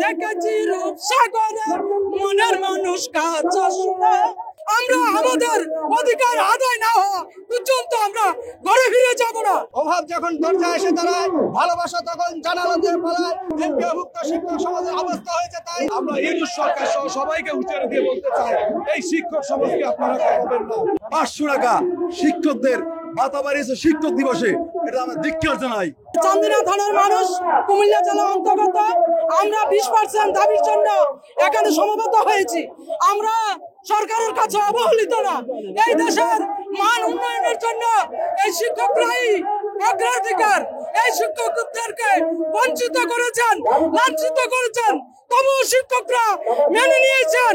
দেখেছি রূপসাগরে মনের মানুষ কাছে শুনে আমরা আমাদের অধিকার আদায় না হওয়া পর্যন্ত আমরা ঘরে ফিরে যাব না। অভাব যখন দরজায় এসে দাঁড়ায়, ভালোবাসা তখন জানালা দিয়ে পালায়। এমপিওভুক্ত শিক্ষক সমাজের অবস্থা হয়েছে তাই। আমরা ইউনুস সরকার সহ সবাইকে হুঁশিয়ারি দিয়ে বলতে চাই, এই শিক্ষক সমাজকে আপনারা করবেন না। 500 টাকা শিক্ষকদের ভাতা বাড়িয়েছে শিক্ষক দিবসে, এটা আমরা ধিক্কার জানাই। চান্দিনা থানার মানুষ, কুমিল্লা জেলা অন্তর্গত, আমরা 20% দাবির জন্য এখানে সমবেত হয়েছি। আমরা সরকারের কাছে অবহেলিত না। এই দেশের মান উন্নয়নের জন্য এই শিক্ষকরাই অগ্রাধিকার। এই শিক্ষকদেরকে বঞ্চিত করেছেন, লাঞ্ছিত করেছেন, তবুও শিক্ষকরা মেনে নিয়েছেন।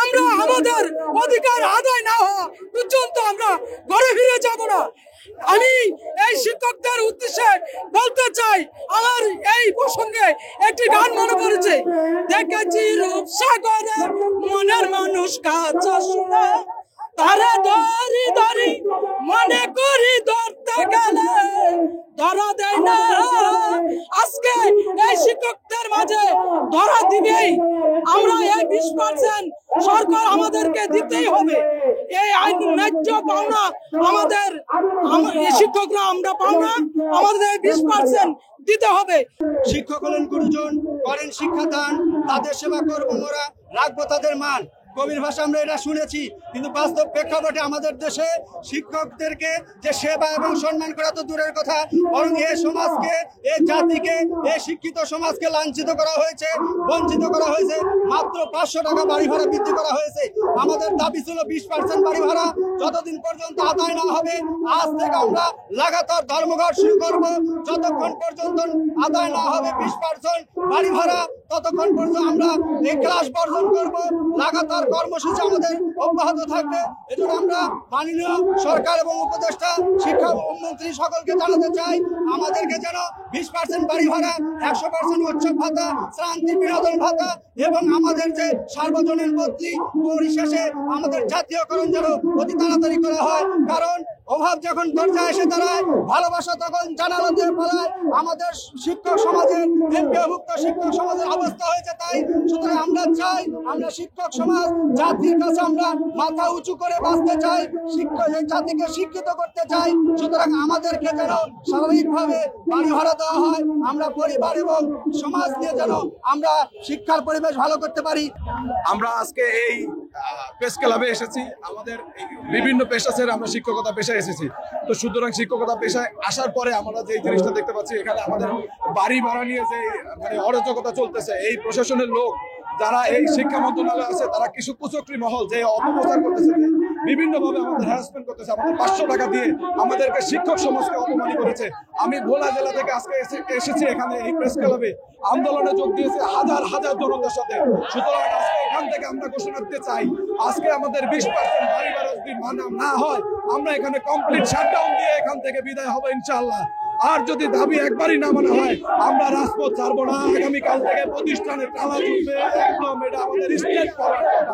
আমরা আমাদের অধিকার আদায় না হওয়া পর্যন্ত আমরা ঘরে ফিরে যাব না। আমি এই শিক্ষকদের উদ্দেশ্যে বলতে চাই, আমার এই প্রসঙ্গে একটি গান মনে পড়েছে। দেখেছি রূপসাগরে মনের মানুষ কাছে শুনে তারা ধরি ধরি মনে করি ধরতে গেলে ধরা দেয় না। আজকে এই শিক্ষকদের মাঝে ধরা দিবেই। আমরা এই 20% সরকার আমাদেরকে দিতেই হবে। এই আইন ন্যায্য পাওনা আমাদের শিক্ষকরা আমরা পাওনা, আমাদের 20% দিতে হবে। শিক্ষক হলেন গুরুজন, করেন শিক্ষাদান, তাদের সেবা করবো মোরা, রাখবো তাদের মান। কবির ভাষা আমরা এটা শুনেছি, কিন্তু বাস্তব প্রেক্ষাপটে আমাদের দেশে শিক্ষকদেরকে যে সেবা এবং সম্মান করা তো দূরের কথা, বরং এই সমাজকে, এই জাতিকে, এই শিক্ষিত সমাজকে লাঞ্ছিত করা হয়েছে, বঞ্চিত করা হয়েছে। মাত্র 500 টাকা বাড়ি ভাড়া বৃদ্ধি করা হয়েছে। আমাদের দাবি ছিল 20% বাড়ি ভাড়া যতদিন পর্যন্ত আদায় না হবে, আজ থেকে আমরা লাগাতার ধর্মঘট শুরু করব। যতক্ষণ পর্যন্ত আদায় না হবে 20% বাড়ি ভাড়া, ততক্ষণ পর্যন্ত আমরা এই ক্লাস বর্জন করব। লাগাতার কর্মসূচি আমাদের অব্যাহত থাকবে। এজন্য আমরা মাননীয় সরকার এবং উপদেষ্টা শিক্ষামন্ত্রী সকলকে জানাতে চাই, আমাদেরকে যেন 20% বাড়ি ভাড়া, 100% উৎসব ভাতা, শ্রান্তি বিনোদন ভাতা এবং আমাদের যে সার্বজনীন বদলি পরিশেষে আমাদের জাতীয়করণ যেন অতি তাড়াতাড়ি করা হয়। কারণ অভাব যখন দরজায় এসে দাঁড়ায়, ভালোবাসা তখন জানালা দিয়ে পালায়। আমাদের শিক্ষক সমাজের, এমপিওভুক্ত শিক্ষক সমাজের অবস্থা হয়েছে তাই। সুতরাং আমরা চাই, আমরা শিক্ষক সমাজ জাতির কাছে আমরা মাথা উঁচু করে বাঁচতে চাই, জাতিকে শিক্ষিত করতে চাই। সুতরাং আমাদেরকে যেন স্বাভাবিকভাবে বাড়ি ভাড়া দেওয়া হয়, আমরা পরিবার এবং সমাজ নিয়ে যেন আমরা শিক্ষার পরিবেশ ভালো করতে পারি। আমরা আজকে এই প্রেস ক্লাবে এসেছি, আমাদের বিভিন্ন পেশা ছেড়ে আমরা শিক্ষকতা পেশায় এসেছি। তো সুতরাং শিক্ষকতা পেশায় আসার পরে আমরা যে জিনিসটা দেখতে পাচ্ছি, এখানে আমাদের বাড়ি ভাড়া নিয়ে যে অরাজকতা চলতেছে, এই প্রশাসনের লোক যারা এই শিক্ষা মন্ত্রণালয় আছে, তারা কিছু কুচক্রী মহল যে অপপ্রচার করতেছে, বিভিন্ন ভাবে আমাদের হ্যারাসমেন্ট করতেছে। আমাদের 500 টাকা দিয়ে আমাদেরকে শিক্ষক সমাজকে অপমান করেছে। আমি ভোলা জেলা থেকে আজকে এসেছি এখানে এই প্রেস ক্লাবে, আন্দোলনে যোগ দিয়েছে হাজার হাজার জনতার সাথে। সুতরাং আজকে এখান থেকে আমরা ঘোষণা দিতে চাই, আজকে আমাদের 20% বাড়ি ভাড়া যদি মানা না হয়, আমরা এখানে কমপ্লিট শাটডাউন দিয়ে এখান থেকে বিদায় হবো ইনশাআল্লাহ। আর যদি দাবি একবারই না মানা হয়, আমরা রাজপথ ছাড়বো না। আগামীকাল থেকে প্রতিষ্ঠানের তালা ঝুলবে, একদম এটা আমাদের স্টেট করার কথা।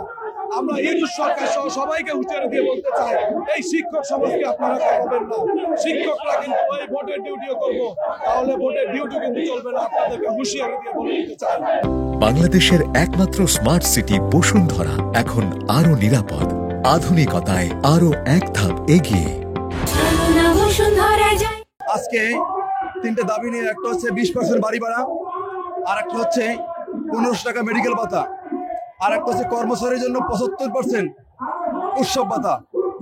আমরা ইউনুস সরকার সহ সবাইকে হুঁশিয়ারি দিয়ে বলতে চাই, এই শিক্ষক সমাজকে আপনারা করবেন না। শিক্ষকরা কিন্তু ওই ভোটের ডিউটিও করবো, তাহলে ভোটের ডিউটি কিন্তু চলবে না। আপনাদেরকে হুঁশিয়ারি দিয়ে বলতে চাই। বাংলাদেশের একমাত্র স্মার্ট সিটি বসুন্ধরা এখন আরো নিরাপদ, আধুনিকতায় আরো এক ধাপ এগিয়ে। আজকে 3টে দাবি নিয়ে, একটা হচ্ছে 20% বাড়ি ভাড়া, আর একটা হচ্ছে 1500 টাকা মেডিকেল ভাতা, আর একটা হচ্ছে কর্মচারীর জন্য 75% উৎসব ভাতা।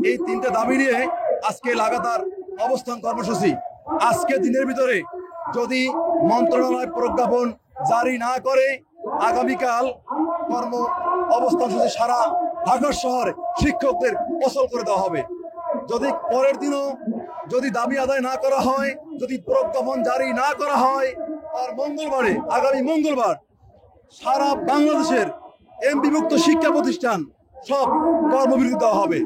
এই 3টে দাবি নিয়ে আজকে লাগাতার অবস্থান কর্মসূচি। আজকে দিনের ভিতরে যদি মন্ত্রণালয় প্রজ্ঞাপন জারি না করে, আগামীকাল কর্ম অবস্থান সূচি সারা ঢাকা শহরে শিক্ষকদের অচল করে দেওয়া হবে। যদি পরের দিনও যদি দাবি আদায় না করা হয়, যদি প্রজ্ঞাপন জারি না করা হয়, আর মঙ্গলবারে, আগামী মঙ্গলবার সারা বাংলাদেশের এমপিভুক্ত শিক্ষা প্রতিষ্ঠান সব কর্মবিরতি দেওয়া হবে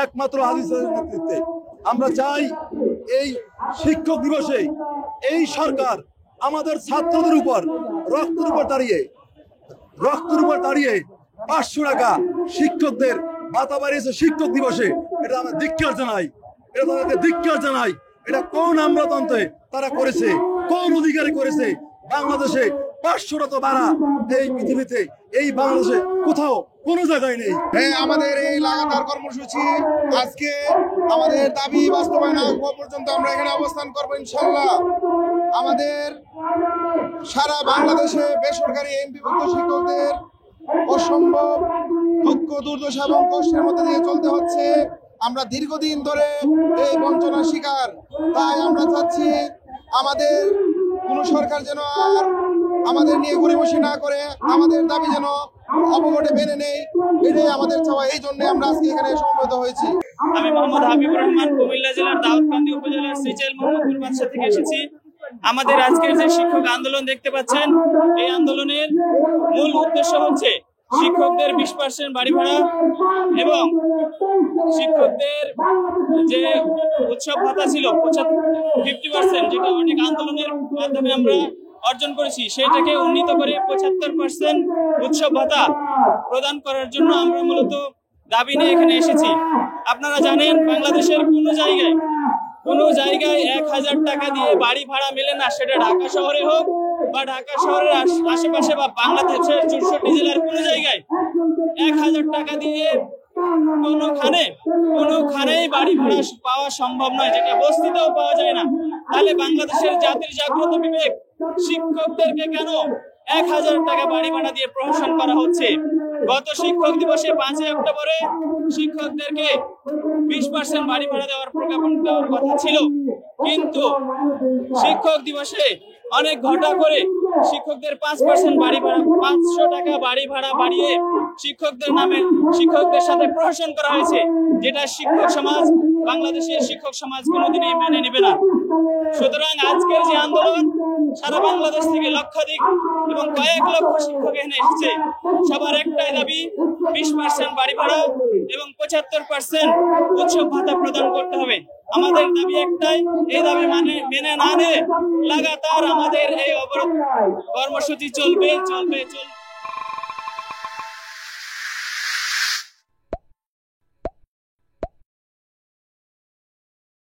একমাত্র হাদিসের নেতৃত্বে। আমরা চাই এই শিক্ষক দিবসে এই সরকার আমাদের ছাত্রদের উপর রক্তের উপর দাঁড়িয়ে 500 টাকা শিক্ষকদের ভাতা বাড়িয়েছে শিক্ষক দিবসে, এটা আমরা ধিক্কার জানাই। এটা তাদেরকে ধিক্কার জানাই। এটা কোন আমলাতন্ত্রে তারা করেছে, কোন অধিকারে করেছে? বাংলাদেশে 500টা তো বাড়া এই পৃথিবীতে, এই বাংলাদেশে কোথাও কোনো জায়গায় নেই। হ্যাঁ, আমাদের এই লাগাতার কর্মসূচি আজকে আমাদের দাবি বাস্তবায়ন না হওয়া পর্যন্ত আমরা এখানে অবস্থান করবো ইনশাল্লাহ। আমাদের সারা বাংলাদেশে বেসরকারি এমপিভুক্ত শিক্ষকদের অসম্ভব দুঃখ দুর্দশা এবং কষ্টের মধ্যে দিয়ে চলতে হচ্ছে। আমরা দীর্ঘদিন ধরে এই বঞ্চনার শিকার। তাই আমরা চাচ্ছি আমাদের কোন সরকার যেন আর আমাদের নিয়ে গড়িমসি না করে আমাদের দাবি যেন অবগটে মেনে নেই, এটাই আমাদের চাওয়া। এই জন্য আমরা আজকে এখানে সমবেত হয়েছি। আমি মোহাম্মদ হাবিবুর রহমান, কুমিল্লা জেলার দাউদকান্দি উপজেলার শ্রীচেল মোহাম্মদপুর বাদশা থেকে এসেছি। আমাদের আজকের যে শিক্ষক আন্দোলন দেখতে পাচ্ছেন, এই আন্দোলনের মূল উদ্দেশ্য হচ্ছে শিক্ষকদের 20% বাড়ি ভাড়া এবং শিক্ষকদের যে উৎসব ভাতা ছিল 50%, যেটা অনেক আন্দোলনের মাধ্যমে আমরা অর্জন করেছি, সেটাকে উন্নীত করে 75% উৎসব ভাতা প্রদান করার জন্য আমরা মূলত দাবি নিয়ে এখানে এসেছি। আপনারা জানেন, বাংলাদেশের কোনো জায়গায় 1000 টাকা দিয়ে বাড়ি ভাড়া মেলে না, সেটা ঢাকা শহরে হোক বা ঢাকা শহরের আশেপাশে বা বাংলাদেশের 64 জেলার কোনো জায়গায় 1000 টাকা দিয়ে কোনোখানেই বাড়ি ভাড়া পাওয়া সম্ভব নয়, যেটা বস্তিতেও পাওয়া যায় না। তাহলে বাংলাদেশের জাতির জাগ্রত বিবেক শিক্ষকদেরকে কেন 1000 টাকা বাড়ি ভাড়া দিয়ে প্রহসন করা হচ্ছে? গত শিক্ষক দিবসে 5 অক্টোবরে শিক্ষকদেরকে 20% বাড়ি ভাড়া দেওয়ার প্রজ্ঞাপন দেওয়ার কথা ছিল, কিন্তু শিক্ষক দিবসে অনেক ঘটা করে শিক্ষকদের 5% বাড়ি ভাড়া 500 টাকা বাড়ি ভাড়া বাড়িয়ে শিক্ষকদের সাথে প্রহসন করা হয়েছে, যেটা বাংলাদেশের শিক্ষক সমাজ কোনোদিনই মেনে নেবে না। সুতরাং আজকের যে আন্দোলন, সারা বাংলাদেশ থেকে লক্ষাধিক এবং কয়েক লক্ষ শিক্ষক এখানে এসেছে। সবার একটাই দাবি, 20% বাড়ি ভাড়া এবং 75% উৎসব ভাতা প্রদান করতে হবে। আমাদের দাবি একটাই, এই দাবি মেনে না নিলে লাগাতার আমাদের এই অবরোধ কর্মসূচি চলবে।